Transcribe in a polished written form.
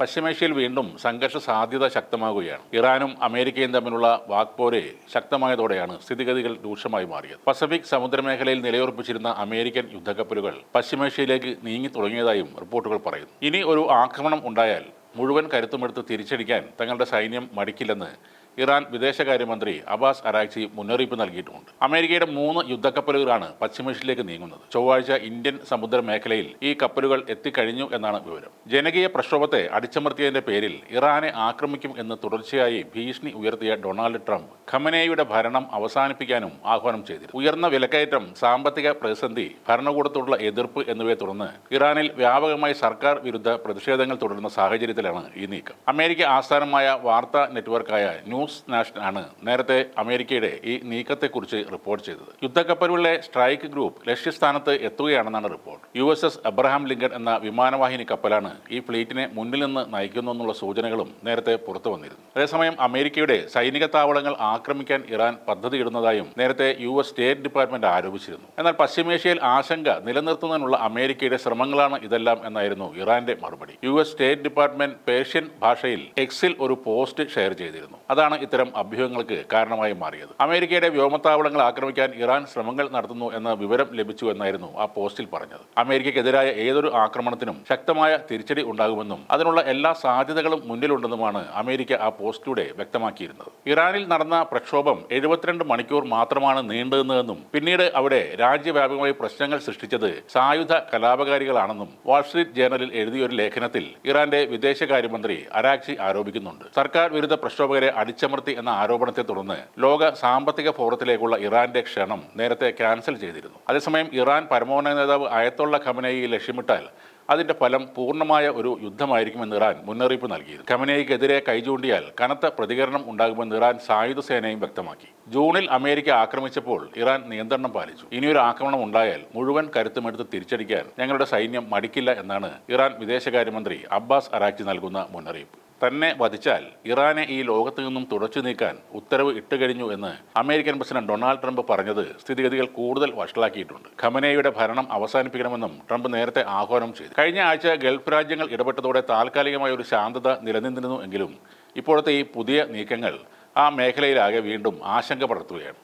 പശ്ചിമേഷ്യയിൽ വീണ്ടും സംഘർഷ സാധ്യത ശക്തമാകുകയാണ്. ഇറാനും അമേരിക്കയും തമ്മിലുള്ള വാക്പോര് ശക്തമായതോടെയാണ് സ്ഥിതിഗതികൾ രൂക്ഷമായി മാറിയത്. പസഫിക് സമുദ്രമേഖലയിൽ നിലയുറപ്പിച്ചിരുന്ന അമേരിക്കൻ യുദ്ധക്കപ്പലുകൾ പശ്ചിമേഷ്യയിലേക്ക് നീങ്ങി തുടങ്ങിയതായും റിപ്പോർട്ടുകൾ പറയുന്നു. ഇനി ഒരു ആക്രമണം ഉണ്ടായാൽ മുഴുവൻ കരുത്തുമെടുത്ത് തിരിച്ചടിക്കാൻ തങ്ങളുടെ സൈന്യം മടിക്കില്ലെന്ന് ഇറാൻ വിദേശകാര്യമന്ത്രി അബ്ബാസ് അറാഗ്ചി മുന്നറിയിപ്പ് നൽകിയിട്ടുമുണ്ട്. അമേരിക്കയുടെ 3 യുദ്ധക്കപ്പലുകളാണ് പശ്ചിമേഷ്യയിലേക്ക് നീങ്ങുന്നത്. ചൊവ്വാഴ്ച ഇന്ത്യൻ സമുദ്ര മേഖലയിൽ ഈ കപ്പലുകൾ എത്തിക്കഴിഞ്ഞു എന്നാണ് വിവരം. ജനകീയ പ്രക്ഷോഭത്തെ അടിച്ചമർത്തിയതിന്റെ പേരിൽ ഇറാനെ ആക്രമിക്കും എന്ന് തുടർച്ചയായി ഭീഷണി ഉയർത്തിയ ഡൊണാൾഡ് ട്രംപ് ഖമനേയുടെ ഭരണം അവസാനിപ്പിക്കാനും ആഹ്വാനം ചെയ്തിരുന്നു. ഉയർന്ന വിലക്കയറ്റം, സാമ്പത്തിക പ്രതിസന്ധി, ഭരണകൂടത്തോടുള്ള എതിർപ്പ് എന്നിവയെ തുടർന്ന് ഇറാനിൽ വ്യാപകമായി സർക്കാർ വിരുദ്ധ പ്രതിഷേധങ്ങൾ തുടരുന്ന സാഹചര്യത്തിലാണ് ഈ നീക്കം. അമേരിക്ക ആസ്ഥാനമായ വാർത്താ നെറ്റ്വർക്കായ ന്യൂസ് നാഷണൽ ആണ് നേരത്തെ അമേരിക്കയുടെ ഈ നീക്കത്തെക്കുറിച്ച് റിപ്പോർട്ട് ചെയ്തത്. യുദ്ധക്കപ്പലുകളിലെ സ്ട്രൈക്ക് ഗ്രൂപ്പ് ലക്ഷ്യസ്ഥാനത്ത് എത്തുകയാണെന്നാണ് റിപ്പോർട്ട്. USS അബ്രഹാം ലിങ്കൺ എന്ന വിമാനവാഹിനി കപ്പലാണ് ഈ ഫ്ലീറ്റിനെ മുന്നിൽ നിന്ന് നയിക്കുന്നെന്നുള്ള സൂചനകളും നേരത്തെ പുറത്തു വന്നിരുന്നു. അതേസമയം അമേരിക്കയുടെ സൈനിക താവളങ്ങൾ ആക്രമിക്കാൻ ഇറാൻ പദ്ധതിയിടുന്നതായും നേരത്തെ US സ്റ്റേറ്റ് ഡിപ്പാർട്ട്മെന്റ് ആരോപിച്ചിരുന്നു. എന്നാൽ പശ്ചിമേഷ്യയിൽ ആശങ്ക നിലനിർത്തുന്നതിനുള്ള അമേരിക്കയുടെ ശ്രമങ്ങളാണ് ഇതെല്ലാം എന്നായിരുന്നു ഇറാന്റെ മറുപടി. US സ്റ്റേറ്റ് ഡിപ്പാർട്ട്മെന്റ് പേർഷ്യൻ ഭാഷയിൽ എക്സിൽ ഒരു പോസ്റ്റ് ഷെയർ ചെയ്തിരുന്നു. അതാണ് ഇത്തരം അഭ്യൂഹങ്ങൾക്ക് കാരണമായി മാറിയത്. അമേരിക്കയുടെ വ്യോമത്താവളങ്ങൾ ആക്രമിക്കാൻ ഇറാൻ ശ്രമങ്ങൾ നടത്തുന്നു എന്ന വിവരം ലഭിച്ചു എന്നായിരുന്നു ആ പോസ്റ്റിൽ പറഞ്ഞത്. അമേരിക്കയ്ക്കെതിരായ ഏതൊരു ആക്രമണത്തിനും ശക്തമായ തിരിച്ചടി ഉണ്ടാകുമെന്നും അതിനുള്ള എല്ലാ സാധ്യതകളും മുന്നിലുണ്ടെന്നുമാണ് അമേരിക്ക ആ പോസ്റ്റിലൂടെ വ്യക്തമാക്കിയിരുന്നത്. ഇറാനിൽ നടന്ന പ്രക്ഷോഭം 72 മണിക്കൂർ മാത്രമാണ് നീണ്ടുനിന്നതെന്നും പിന്നീട് അവിടെ രാജ്യവ്യാപകമായി പ്രശ്നങ്ങൾ സൃഷ്ടിച്ചത് സായുധ കലാപകാരികളാണെന്നും വാൾസ്ട്രീറ്റ് ജേർണലിൽ എഴുതിയൊരു ലേഖനത്തിൽ ഇറാന്റെ വിദേശകാര്യമന്ത്രി അറാഗ്ചി ആരോപിക്കുന്നുണ്ട്. സർക്കാർ വിരുദ്ധ പ്രക്ഷോഭകരെ അടിച്ചമർത്തി എന്ന ആരോപണത്തെ തുടർന്ന് ലോക സാമ്പത്തിക ഫോറത്തിലേക്കുള്ള ഇറാന്റെ ക്ഷണം നേരത്തെ ക്യാൻസൽ ചെയ്തിരുന്നു. അതേസമയം ഇറാൻ പരമോന്നത നേതാവ് അയത്തുള്ള ഖമനേയി ലക്ഷ്യമിട്ടാൽ അതിന്റെ ഫലം പൂർണ്ണമായ ഒരു യുദ്ധമായിരിക്കുമെന്ന് ഇറാൻ മുന്നറിയിപ്പ് നൽകിയിരുന്നു. ഖമനേയിക്കെതിരെ കൈചൂണ്ടിയാൽ കനത്ത പ്രതികരണം ഉണ്ടാകുമെന്ന് ഇറാൻ സായുധ സേനയും വ്യക്തമാക്കി. ജൂണിൽ അമേരിക്ക ആക്രമിച്ചപ്പോൾ ഇറാൻ നിയന്ത്രണം പാലിച്ചു. ഇനിയൊരു ആക്രമണം ഉണ്ടായാൽ മുഴുവൻ കരുത്തുമെടുത്ത് തിരിച്ചടിക്കാൻ ഞങ്ങളുടെ സൈന്യം മടിക്കില്ല എന്നാണ് ഇറാൻ വിദേശകാര്യമന്ത്രി അബ്ബാസ് അറാഗ്ചി നൽകുന്ന മുന്നറിയിപ്പ്. തന്നെ വധിച്ചാൽ ഇറാനെ ഈ ലോകത്തു നിന്നും തുടച്ചു നീക്കാൻ ഉത്തരവ് ഇട്ടുകഴിഞ്ഞു എന്ന് അമേരിക്കൻ പ്രസിഡന്റ് ഡൊണാൾഡ് ട്രംപ് പറഞ്ഞത് സ്ഥിതിഗതികൾ കൂടുതൽ വഷളാക്കിയിട്ടുണ്ട്. ഖമനേയുടെ ഭരണം അവസാനിപ്പിക്കണമെന്നും ട്രംപ് നേരത്തെ ആഹ്വാനം ചെയ്തു. കഴിഞ്ഞ ആഴ്ച ഗൾഫ് രാജ്യങ്ങൾ ഇടപെട്ടതോടെ താൽക്കാലികമായ ഒരു ശാന്തത നിലനിന്നിരുന്നു എങ്കിലും ഇപ്പോഴത്തെ ഈ പുതിയ നീക്കങ്ങൾ ആ മേഖലയിലാകെ വീണ്ടും ആശങ്ക പടർത്തുകയാണ്.